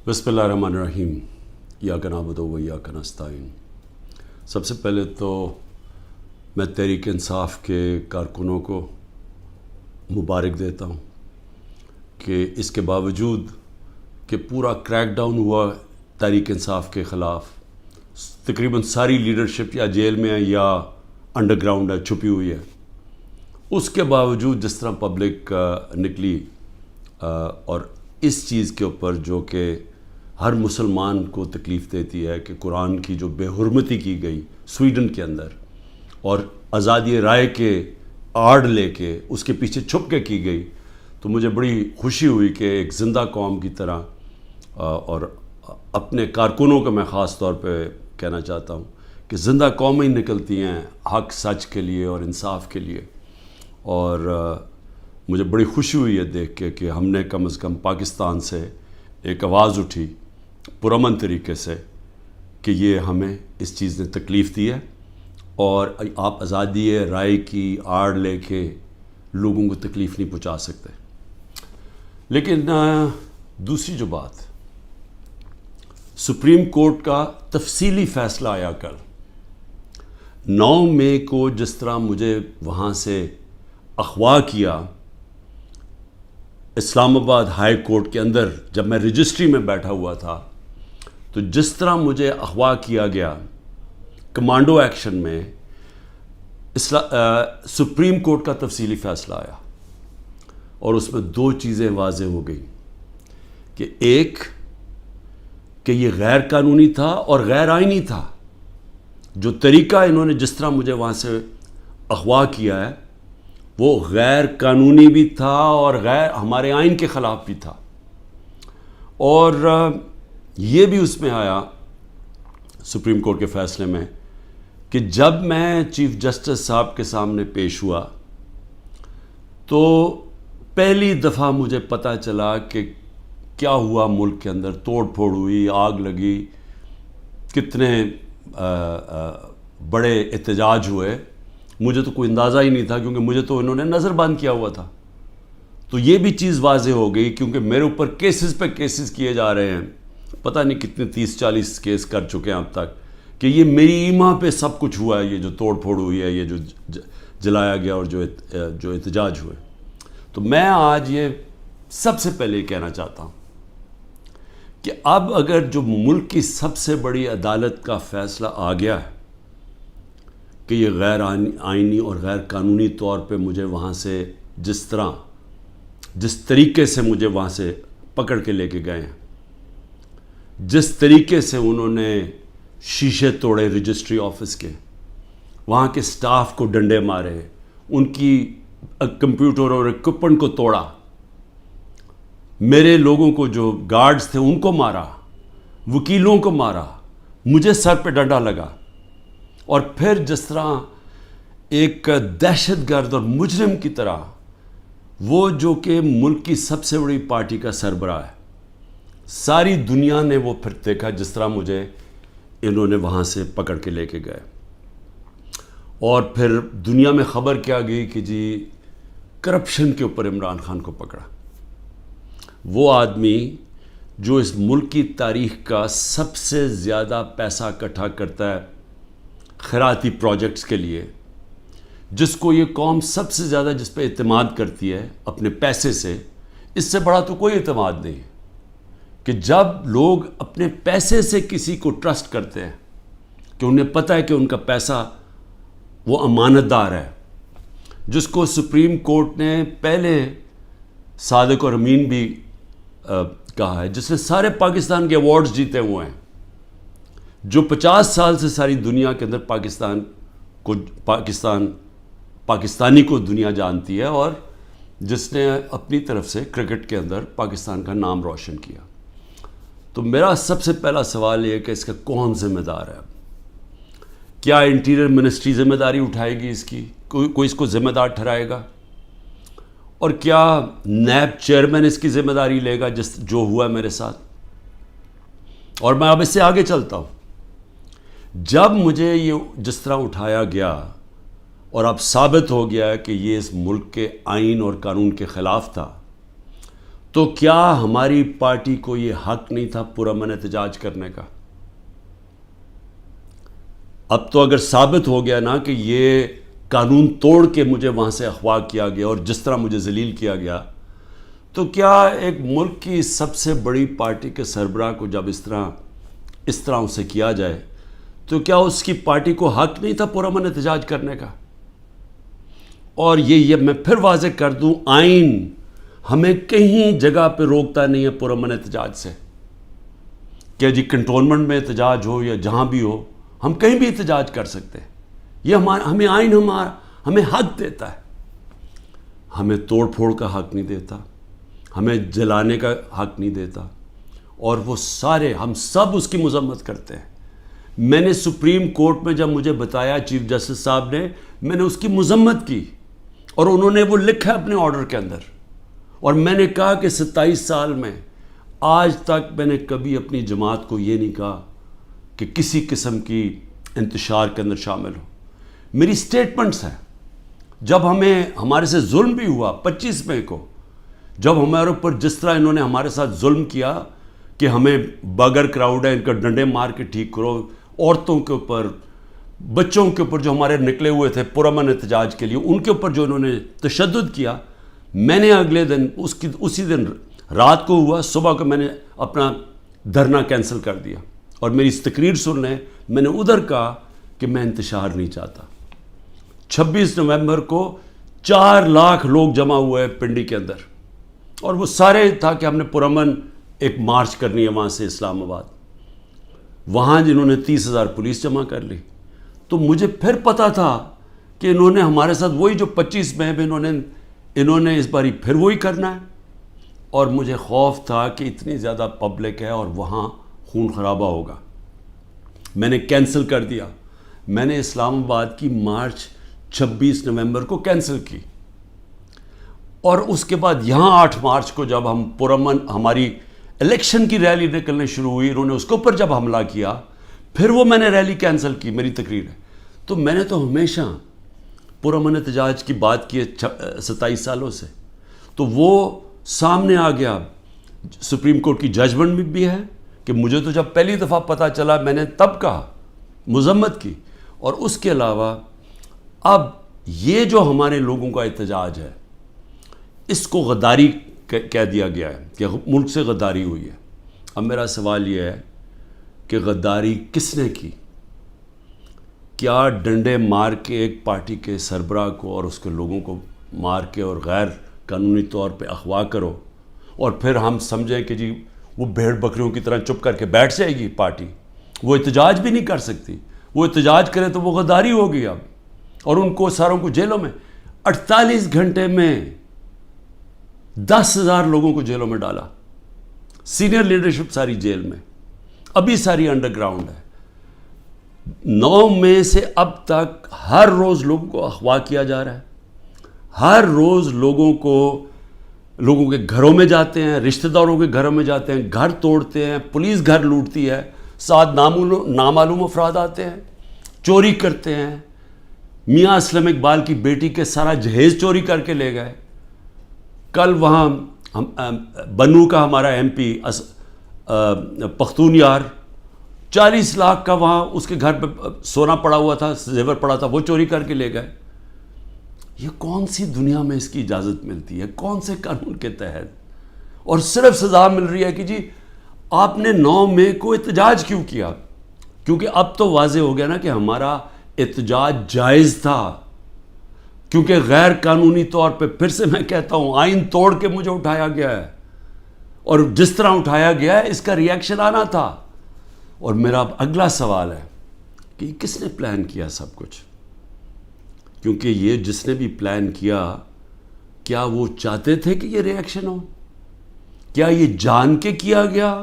بسم اللہ الرحمن الرحیم ایاک نعبد و ایاک نستعین۔ سب سے پہلے تو میں تحریک انصاف کے کارکنوں کو مبارک دیتا ہوں کہ اس کے باوجود کہ پورا کریک ڈاؤن ہوا تحریک انصاف کے خلاف، تقریباً ساری لیڈرشپ یا جیل میں ہے یا انڈر گراؤنڈ ہے، چھپی ہوئی ہے، اس کے باوجود جس طرح پبلک نکلی اور اس چیز کے اوپر جو کہ ہر مسلمان کو تکلیف دیتی ہے کہ قرآن کی جو بے حرمتی کی گئی سویڈن کے اندر اور آزادی رائے کے آڑ لے کے اس کے پیچھے چھپ کے کی گئی، تو مجھے بڑی خوشی ہوئی کہ ایک زندہ قوم کی طرح اور اپنے کارکنوں کو میں خاص طور پہ کہنا چاہتا ہوں کہ زندہ قومیں نکلتی ہیں حق سچ کے لیے اور انصاف کے لیے، اور مجھے بڑی خوشی ہوئی ہے دیکھ کے کہ ہم نے کم از کم پاکستان سے ایک آواز اٹھی پرامن طریقے سے کہ یہ ہمیں اس چیز نے تکلیف دی ہے اور آپ آزادی رائے کی آڑ لے کے لوگوں کو تکلیف نہیں پہنچا سکتے۔ لیکن دوسری جو بات، سپریم کورٹ کا تفصیلی فیصلہ آیا کل 9 مئی کو، جس طرح مجھے وہاں سے اغوا کیا اسلام آباد ہائی کورٹ کے اندر جب میں رجسٹری میں بیٹھا ہوا تھا، تو جس طرح مجھے اغوا کیا گیا کمانڈو ایکشن میں، سپریم کورٹ کا تفصیلی فیصلہ آیا اور اس میں 2 چیزیں واضح ہو گئیں کہ ایک کہ یہ غیر قانونی تھا اور غیر آئینی تھا، جو طریقہ انہوں نے جس طرح مجھے وہاں سے اغوا کیا ہے وہ غیر قانونی بھی تھا اور غیر ہمارے آئین کے خلاف بھی تھا۔ اور یہ بھی اس میں آیا سپریم کورٹ کے فیصلے میں کہ جب میں چیف جسٹس صاحب کے سامنے پیش ہوا تو پہلی دفعہ مجھے پتہ چلا کہ کیا ہوا، ملک کے اندر توڑ پھوڑ ہوئی، آگ لگی، کتنے بڑے احتجاج ہوئے، مجھے تو کوئی اندازہ ہی نہیں تھا کیونکہ مجھے تو انہوں نے نظر بند کیا ہوا تھا۔ تو یہ بھی چیز واضح ہو گئی کیونکہ میرے اوپر کیسز پہ کیسز کیے جا رہے ہیں، پتہ نہیں کتنے 30-40 کیس کر چکے ہیں اب تک، کہ یہ میری ایما پہ سب کچھ ہوا ہے، یہ جو توڑ پھوڑ ہوئی ہے، یہ جو جلایا گیا اور جو احتجاج ہوئے۔ تو میں آج یہ سب سے پہلے کہنا چاہتا ہوں کہ اب اگر جو ملک کی سب سے بڑی عدالت کا فیصلہ آ گیا ہے کہ یہ غیر آئینی اور غیر قانونی طور پہ مجھے وہاں سے جس طریقے سے مجھے وہاں سے پکڑ کے لے کے گئے ہیں، جس طریقے سے انہوں نے شیشے توڑے رجسٹری آفس کے، وہاں کے سٹاف کو ڈنڈے مارے، ان کی کمپیوٹر اور اکوپمنٹ کو توڑا، میرے لوگوں کو جو گارڈز تھے ان کو مارا، وکیلوں کو مارا، مجھے سر پہ ڈنڈا لگا، اور پھر جس طرح ایک دہشت گرد اور مجرم کی طرح وہ جو کہ ملک کی سب سے بڑی پارٹی کا سربراہ ہے، ساری دنیا نے وہ پھر دیکھا جس طرح مجھے انہوں نے وہاں سے پکڑ کے لے کے گئے، اور پھر دنیا میں خبر کیا گئی کہ جی کرپشن کے اوپر عمران خان کو پکڑا، وہ آدمی جو اس ملک کی تاریخ کا سب سے زیادہ پیسہ اکٹھا کرتا ہے خیراتی پروجیکٹس کے لیے، جس کو یہ قوم سب سے زیادہ جس پہ اعتماد کرتی ہے اپنے پیسے سے، اس سے بڑا تو کوئی اعتماد نہیں ہے کہ جب لوگ اپنے پیسے سے کسی کو ٹرسٹ کرتے ہیں کہ انہیں پتہ ہے کہ ان کا پیسہ وہ امانت دار ہے، جس کو سپریم کورٹ نے پہلے صادق اور امین بھی کہا ہے، جس نے سارے پاکستان کے ایوارڈز جیتے ہوئے ہیں، جو 50 سال سے ساری دنیا کے اندر پاکستانی کو دنیا جانتی ہے، اور جس نے اپنی طرف سے کرکٹ کے اندر پاکستان کا نام روشن کیا۔ تو میرا سب سے پہلا سوال یہ ہے کہ اس کا کون ذمہ دار ہے؟ کیا انٹیریئر منسٹری ذمہ داری اٹھائے گی اس کی؟ کوئی اس کو ذمہ دار ٹھہرائے گا؟ اور کیا نیب چیئرمین اس کی ذمہ داری لے گا جو ہوا میرے ساتھ؟ اور میں اب اس سے آگے چلتا ہوں، جب مجھے یہ جس طرح اٹھایا گیا اور اب ثابت ہو گیا کہ یہ اس ملک کے آئین اور قانون کے خلاف تھا، تو کیا ہماری پارٹی کو یہ حق نہیں تھا پرامن احتجاج کرنے کا؟ اب تو اگر ثابت ہو گیا نا کہ یہ قانون توڑ کے مجھے وہاں سے اغوا کیا گیا اور جس طرح مجھے ذلیل کیا گیا، تو کیا ایک ملک کی سب سے بڑی پارٹی کے سربراہ کو جب اس طرح اسے کیا جائے تو کیا اس کی پارٹی کو حق نہیں تھا پرامن احتجاج کرنے کا؟ اور یہ میں پھر واضح کر دوں، آئین ہمیں کہیں جگہ پہ روکتا نہیں ہے پرامن احتجاج سے، کہ جی کنٹونمنٹ میں احتجاج ہو یا جہاں بھی ہو، ہم کہیں بھی احتجاج کر سکتے ہیں۔ یہ ہمیں آئین ہمیں حق دیتا ہے، ہمیں توڑ پھوڑ کا حق نہیں دیتا، ہمیں جلانے کا حق نہیں دیتا، اور وہ سارے ہم سب اس کی مذمت کرتے ہیں۔ میں نے سپریم کورٹ میں جب مجھے بتایا چیف جسٹس صاحب نے، میں نے اس کی مذمت کی، اور انہوں نے وہ لکھا اپنے آرڈر کے اندر، اور میں نے کہا کہ 27 سال میں آج تک میں نے کبھی اپنی جماعت کو یہ نہیں کہا کہ کسی قسم کی انتشار کے اندر شامل ہو۔ میری سٹیٹمنٹس ہیں، جب ہمارے سے ظلم بھی ہوا 25 مئی کو، جب ہمارے اوپر جس طرح انہوں نے ہمارے ساتھ ظلم کیا کہ ہمیں بگر کراؤڈ ہے ان کا ڈنڈے مار کے ٹھیک کرو، عورتوں کے اوپر، بچوں کے اوپر جو ہمارے نکلے ہوئے تھے پرامن احتجاج کے لیے، ان کے اوپر جو انہوں نے تشدد کیا، میں نے اگلے دن اسی دن رات کو ہوا، صبح کو میں نے اپنا دھرنا کینسل کر دیا، اور میری اس تقریر سن لیں، میں نے ادھر کہا کہ میں انتشار نہیں چاہتا۔ 26 نومبر کو 4 لاکھ لوگ جمع ہوئے پنڈی کے اندر، اور وہ سارے تھا کہ ہم نے پرامن ایک مارچ کرنی ہے وہاں سے اسلام آباد، وہاں جنہوں نے 30,000 پولیس جمع کر لی۔ تو مجھے پھر پتا تھا کہ انہوں نے ہمارے ساتھ وہی جو 25 مئی میں انہوں نے اس باری پھر وہی کرنا ہے، اور مجھے خوف تھا کہ اتنی زیادہ پبلک ہے اور وہاں خون خرابہ ہوگا۔ میں نے کینسل کر دیا، میں نے اسلام آباد کی مارچ 26 نومبر کو کینسل کی، اور اس کے بعد یہاں 8 مارچ کو جب ہم پرامن ہماری الیکشن کی ریلی نکلنے شروع ہوئی، انہوں نے اس کے اوپر جب حملہ کیا، پھر وہ میں نے ریلی کینسل کی، میری تقریر ہے۔ تو میں نے تو ہمیشہ پرامن احتجاج کی بات کی ہے 27 سالوں سے، تو وہ سامنے آ گیا، سپریم کورٹ کی ججمنٹ بھی ہے کہ مجھے تو جب پہلی دفعہ پتہ چلا میں نے تب کہا، مذمت کی، اور اس کے علاوہ اب یہ جو ہمارے لوگوں کا احتجاج ہے اس کو غداری کہہ دیا گیا ہے کہ ملک سے غداری ہوئی ہے۔ اب میرا سوال یہ ہے کہ غداری کس نے کی؟ کیا ڈنڈے مار کے ایک پارٹی کے سربراہ کو اور اس کے لوگوں کو مار کے اور غیر قانونی طور پہ اغوا کرو، اور پھر ہم سمجھیں کہ جی وہ بھیڑ بکریوں کی طرح چپ کر کے بیٹھ جائے گی پارٹی، وہ احتجاج بھی نہیں کر سکتی، وہ احتجاج کرے تو وہ غداری ہوگی اب، اور ان کو ساروں کو جیلوں میں 48 گھنٹے میں 10,000 لوگوں کو جیلوں میں ڈالا، سینئر لیڈرشپ ساری جیل میں، ابھی ساری انڈر گراؤنڈ ہے۔ 9 مئی سے اب تک ہر روز لوگوں کو اغوا کیا جا رہا ہے، ہر روز لوگوں کے گھروں میں جاتے ہیں، رشتہ داروں کے گھروں میں جاتے ہیں، گھر توڑتے ہیں، پولیس گھر لوٹتی ہے، ساتھ نامعلوم افراد آتے ہیں، چوری کرتے ہیں۔ میاں اسلم اقبال کی بیٹی کے سارا جہیز چوری کر کے لے گئے۔ کل وہاں بنو کا ہمارا ایم پی پختون یار 40 لاکھ کا وہاں اس کے گھر پہ سونا پڑا ہوا تھا، زیور پڑا تھا، وہ چوری کر کے لے گئے۔ یہ کون سی دنیا میں اس کی اجازت ملتی ہے؟ کون سے قانون کے تحت؟ اور صرف سزا مل رہی ہے کہ جی آپ نے 9 مئی کو احتجاج کیوں کیا؟ کیونکہ اب تو واضح ہو گیا نا کہ ہمارا احتجاج جائز تھا، کیونکہ غیر قانونی طور پہ، پھر سے میں کہتا ہوں، آئین توڑ کے مجھے اٹھایا گیا ہے، اور جس طرح اٹھایا گیا ہے اس کا ریئیکشن آنا تھا۔ اور میرا اب اگلا سوال ہے کہ کس نے پلان کیا سب کچھ؟ کیونکہ یہ جس نے بھی پلان کیا، کیا وہ چاہتے تھے کہ یہ ریئیکشن ہو؟ کیا یہ جان کے کیا گیا؟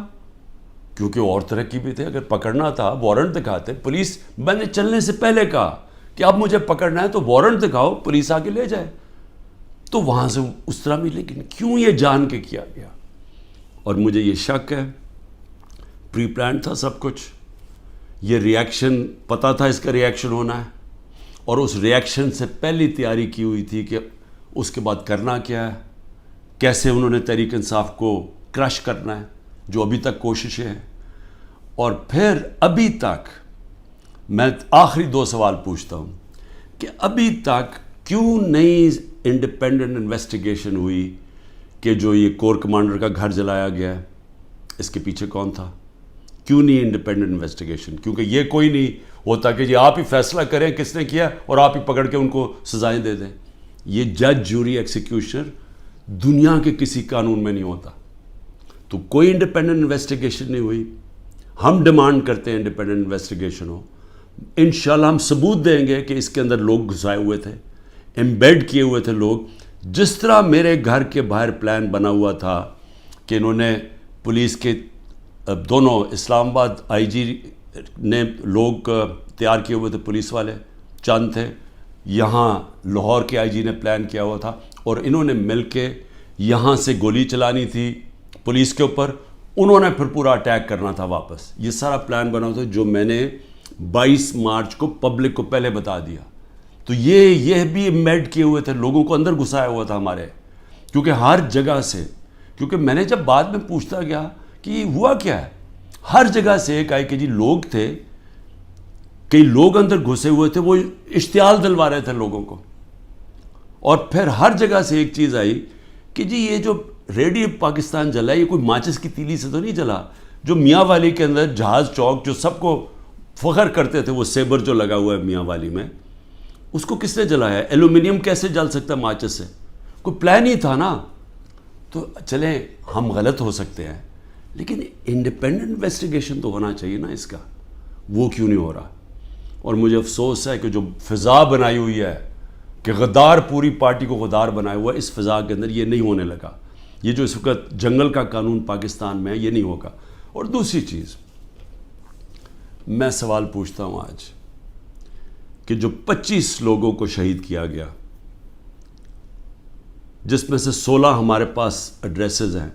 کیونکہ اور طرح کی بھی تھے، اگر پکڑنا تھا وارنٹ دکھاتے پولیس، میں نے چلنے سے پہلے کہا کہ اب مجھے پکڑنا ہے تو وارنٹ دکھاؤ، پولیس آ کے لے جائے، تو وہاں سے اس طرح بھی، لیکن کیوں یہ جان کے کیا گیا؟ اور مجھے یہ شک ہے پری پلان تھا سب کچھ، یہ ریئیکشن پتہ تھا اس کا ریئیکشن ہونا ہے، اور اس ریئیکشن سے پہلی تیاری کی ہوئی تھی کہ اس کے بعد کرنا کیا ہے، کیسے انہوں نے تحریک انصاف کو کرش کرنا ہے، جو ابھی تک کوششیں ہیں. اور پھر ابھی تک میں آخری 2 سوال پوچھتا ہوں کہ ابھی تک کیوں نہیں انڈیپینڈنٹ انویسٹیگیشن ہوئی کہ جو یہ کور کمانڈر کا گھر جلایا گیا ہے اس کے پیچھے کون تھا؟ کیوں نہیں انڈیپینڈنٹ انویسٹیگیشن؟ کیونکہ یہ کوئی نہیں ہوتا کہ جی آپ ہی فیصلہ کریں کس نے کیا اور آپ ہی پکڑ کے ان کو سزائیں دے دیں. یہ جج، جوری، ایکسیکیوشنر دنیا کے کسی قانون میں نہیں ہوتا. تو کوئی انڈیپینڈنٹ انویسٹیگیشن نہیں ہوئی. ہم ڈیمانڈ کرتے ہیں انڈیپینڈنٹ انویسٹیگیشن ہو. انشاءاللہ ہم ثبوت دیں گے کہ اس کے اندر لوگ گھسائے ہوئے تھے، ایمبیڈ کیے ہوئے تھے لوگ. جس طرح میرے گھر کے باہر پلان بنا ہوا تھا کہ انہوں نے پولیس کے دونوں اسلام آباد آئی جی نے لوگ تیار کیے ہوئے تھے، پولیس والے چند تھے، یہاں لاہور کے آئی جی نے پلان کیا ہوا تھا، اور انہوں نے مل کے یہاں سے گولی چلانی تھی پولیس کے اوپر، انہوں نے پھر پورا اٹیک کرنا تھا واپس. یہ سارا پلان بنا ہوا تھا جو میں نے 22 مارچ کو پبلک کو پہلے بتا دیا. تو یہ بھی ایمبیڈ کیے ہوئے تھے، لوگوں کو اندر گھسایا ہوا تھا ہمارے، کیونکہ ہر جگہ سے، کیونکہ میں نے جب بعد میں پوچھتا گیا کہ یہ ہوا کیا ہے، ہر جگہ سے ایک آئی کہ جی لوگ تھے، کئی لوگ اندر گھسے ہوئے تھے، وہ اشتعال دلوا رہے تھے لوگوں کو. اور پھر ہر جگہ سے ایک چیز آئی کہ جی یہ جو ریڈیو پاکستان جلا، یہ کوئی ماچس کی تیلی سے تو نہیں جلا. جو میاں والی کے اندر جہاز چوک جو سب کو فخر کرتے تھے، وہ سیبر جو لگا ہوا ہے میاں والی میں، اس کو کس نے جلایا ہے؟ ایلومینیم کیسے جل سکتا ہے ماچس سے؟ کوئی پلان ہی تھا نا. تو چلیں ہم غلط ہو سکتے ہیں، لیکن انڈیپینڈنٹ انویسٹیگیشن تو ہونا چاہیے نا اس کا. وہ کیوں نہیں ہو رہا؟ اور مجھے افسوس ہے کہ جو فضا بنائی ہوئی ہے کہ غدار پوری پارٹی کو غدار بنایا ہوا ہے، اس فضا کے اندر یہ نہیں ہونے لگا. یہ جو اس وقت جنگل کا قانون پاکستان میں ہے، یہ نہیں ہوگا. اور دوسری چیز میں سوال پوچھتا ہوں آج کہ جو 25 لوگوں کو شہید کیا گیا، جس میں سے 16 ہمارے پاس ایڈریسز ہیں،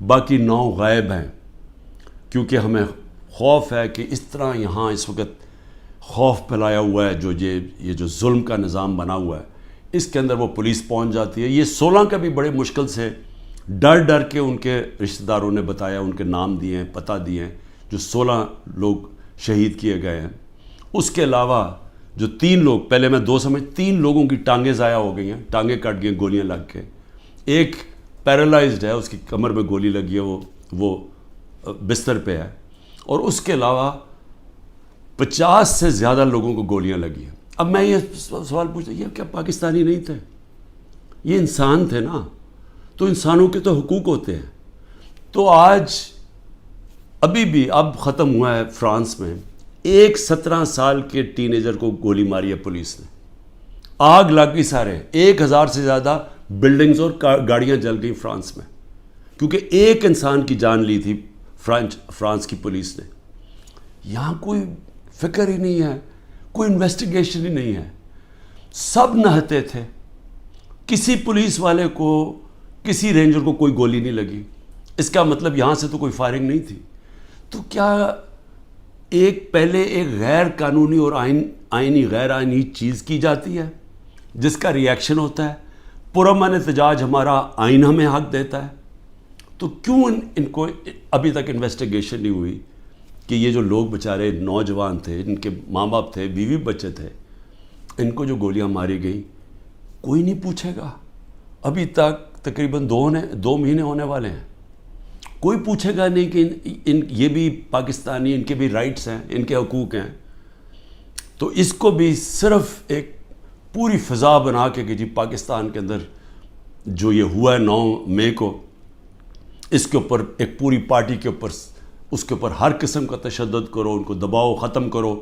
باقی 9 غائب ہیں، کیونکہ ہمیں خوف ہے کہ اس طرح یہاں اس وقت خوف پھیلایا ہوا ہے، جو یہ جو ظلم کا نظام بنا ہوا ہے، اس کے اندر وہ پولیس پہنچ جاتی ہے. یہ 16 کا بھی بڑے مشکل سے ڈر کے ان کے رشتہ داروں نے بتایا، ان کے نام دیے ہیں، پتہ دیے ہیں، جو 16 لوگ شہید کیے گئے ہیں. اس کے علاوہ جو 3 لوگ، پہلے میں 2 سمجھ، 3 لوگوں کی ٹانگیں ضائع ہو گئی ہیں، ٹانگیں کٹ گئی ہیں گولیاں لگ کے. ایک پیرالائزڈ ہے، اس کی کمر میں گولی لگی ہے، وہ بستر پہ ہے. اور اس کے علاوہ 50 سے زیادہ لوگوں کو گولیاں لگی ہیں. اب میں یہ سوال پوچھتا ہوں، یہ کیا پاکستانی نہیں تھے؟ یہ انسان تھے نا. تو انسانوں کے تو حقوق ہوتے ہیں. تو آج ابھی بھی اب ختم ہوا ہے فرانس میں، ایک 17 سال کے ٹین ایجر کو گولی ماری ہے پولیس نے، آگ لگ گئی سارے، 1000 سے زیادہ بلڈنگز اور گاڑیاں جل گئی فرانس میں، کیونکہ ایک انسان کی جان لی تھی فرانس کی پولیس نے. یہاں کوئی فکر ہی نہیں ہے، کوئی انویسٹیگیشن ہی نہیں ہے. سب نہتے تھے، کسی پولیس والے کو، کسی رینجر کو کوئی گولی نہیں لگی. اس کا مطلب یہاں سے تو کوئی فائرنگ نہیں تھی. تو کیا پہلے ایک غیر قانونی اور آئینی غیر آئینی چیز کی جاتی ہے جس کا ریاکشن ہوتا ہے؟ پرامن احتجاج ہمارا آئین ہمیں حق دیتا ہے. تو کیوں ان کو ابھی تک انویسٹیگیشن نہیں ہوئی کہ یہ جو لوگ بیچارے نوجوان تھے، ان کے ماں باپ تھے، بیوی بچے تھے، ان کو جو گولیاں ماری گئیں، کوئی نہیں پوچھے گا. ابھی تک تقریباً 2 مہینے ہونے والے ہیں، کوئی پوچھے گا نہیں کہ یہ بھی پاکستانی، ان کے بھی رائٹس ہیں، ان کے حقوق ہیں. تو اس کو بھی صرف ایک پوری فضا بنا کے کہ جی پاکستان کے اندر جو یہ ہوا ہے 9 مئی کو، اس کے اوپر ایک پوری پارٹی کے اوپر، اس کے اوپر ہر قسم کا تشدد کرو، ان کو دباؤ، ختم کرو.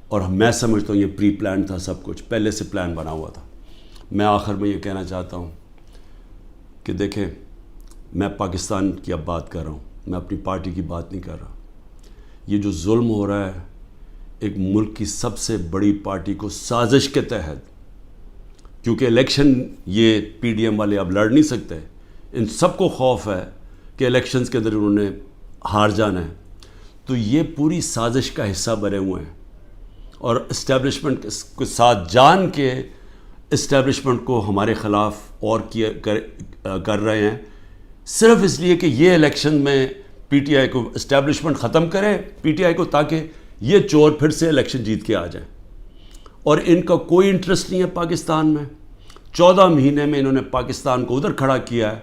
اور میں سمجھتا ہوں یہ پری پلان تھا، سب کچھ پہلے سے پلان بنا ہوا تھا. میں آخر میں یہ کہنا چاہتا ہوں کہ دیکھیں، میں پاکستان کی اب بات کر رہا ہوں، میں اپنی پارٹی کی بات نہیں کر رہا. یہ جو ظلم ہو رہا ہے ایک ملک کی سب سے بڑی پارٹی کو سازش کے تحت، کیونکہ الیکشن یہ پی ڈی ایم والے اب لڑ نہیں سکتے، ان سب کو خوف ہے کہ الیکشنز کے اندر انہوں نے ہار جانا ہے. تو یہ پوری سازش کا حصہ بنے ہوئے ہیں اور اسٹیبلشمنٹ کے ساتھ جان کے اسٹیبلشمنٹ کو ہمارے خلاف اور کر رہے ہیں، صرف اس لیے کہ یہ الیکشن میں پی ٹی آئی کو اسٹیبلشمنٹ ختم کرے پی ٹی آئی کو، تاکہ یہ چور پھر سے الیکشن جیت کے آ جائیں. اور ان کا کوئی انٹرسٹ نہیں ہے پاکستان میں. 14 مہینے میں انہوں نے پاکستان کو ادھر کھڑا کیا ہے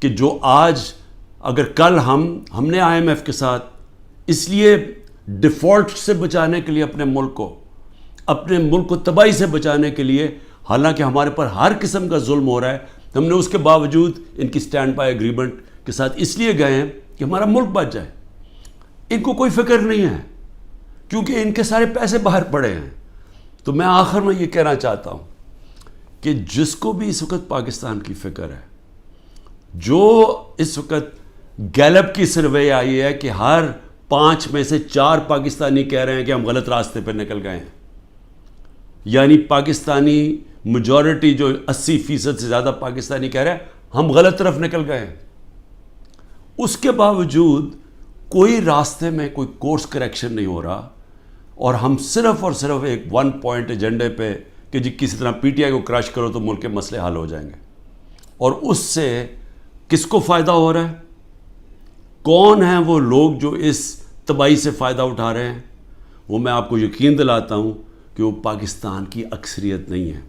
کہ جو آج اگر کل ہم نے آئی ایم ایف کے ساتھ اس لیے ڈیفالٹ سے بچانے کے لیے اپنے ملک کو تباہی سے بچانے کے لیے، حالانکہ ہمارے پر ہر قسم کا ظلم ہو رہا ہے، ہم نے اس کے باوجود ان کی سٹینڈ بائی ایگریمنٹ کے ساتھ اس لیے گئے ہیں کہ ہمارا ملک بچ جائے. ان کو کوئی فکر نہیں ہے کیونکہ ان کے سارے پیسے باہر پڑے ہیں. تو میں آخر میں یہ کہنا چاہتا ہوں کہ جس کو بھی اس وقت پاکستان کی فکر ہے، جو اس وقت گیلپ کی سروے آئی ہے کہ ہر 5 میں سے 4 پاکستانی کہہ رہے ہیں کہ ہم غلط راستے پہ نکل گئے ہیں، یعنی پاکستانی میجورٹی جو 80% سے زیادہ پاکستانی کہہ رہے ہیں ہم غلط طرف نکل گئے ہیں، اس کے باوجود کوئی راستے میں کوئی کورس کریکشن نہیں ہو رہا، اور ہم صرف اور صرف ایک 1 پوائنٹ ایجنڈے پہ کہ جی کسی طرح پی ٹی آئی کو کرش کرو تو ملک کے مسئلے حل ہو جائیں گے. اور اس سے کس کو فائدہ ہو رہا ہے؟ کون ہیں وہ لوگ جو اس تباہی سے فائدہ اٹھا رہے ہیں؟ وہ میں آپ کو یقین دلاتا ہوں کہ وہ پاکستان کی اکثریت نہیں ہے.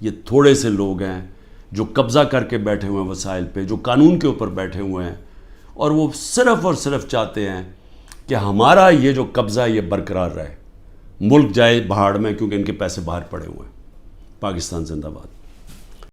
یہ تھوڑے سے لوگ ہیں جو قبضہ کر کے بیٹھے ہوئے ہیں وسائل پہ، جو قانون کے اوپر بیٹھے ہوئے ہیں، اور وہ صرف اور صرف چاہتے ہیں کہ ہمارا یہ جو قبضہ ہے یہ برقرار رہے، ملک جائے بہاڑ میں، کیونکہ ان کے پیسے باہر پڑے ہوئے ہیں. پاکستان زندہ باد.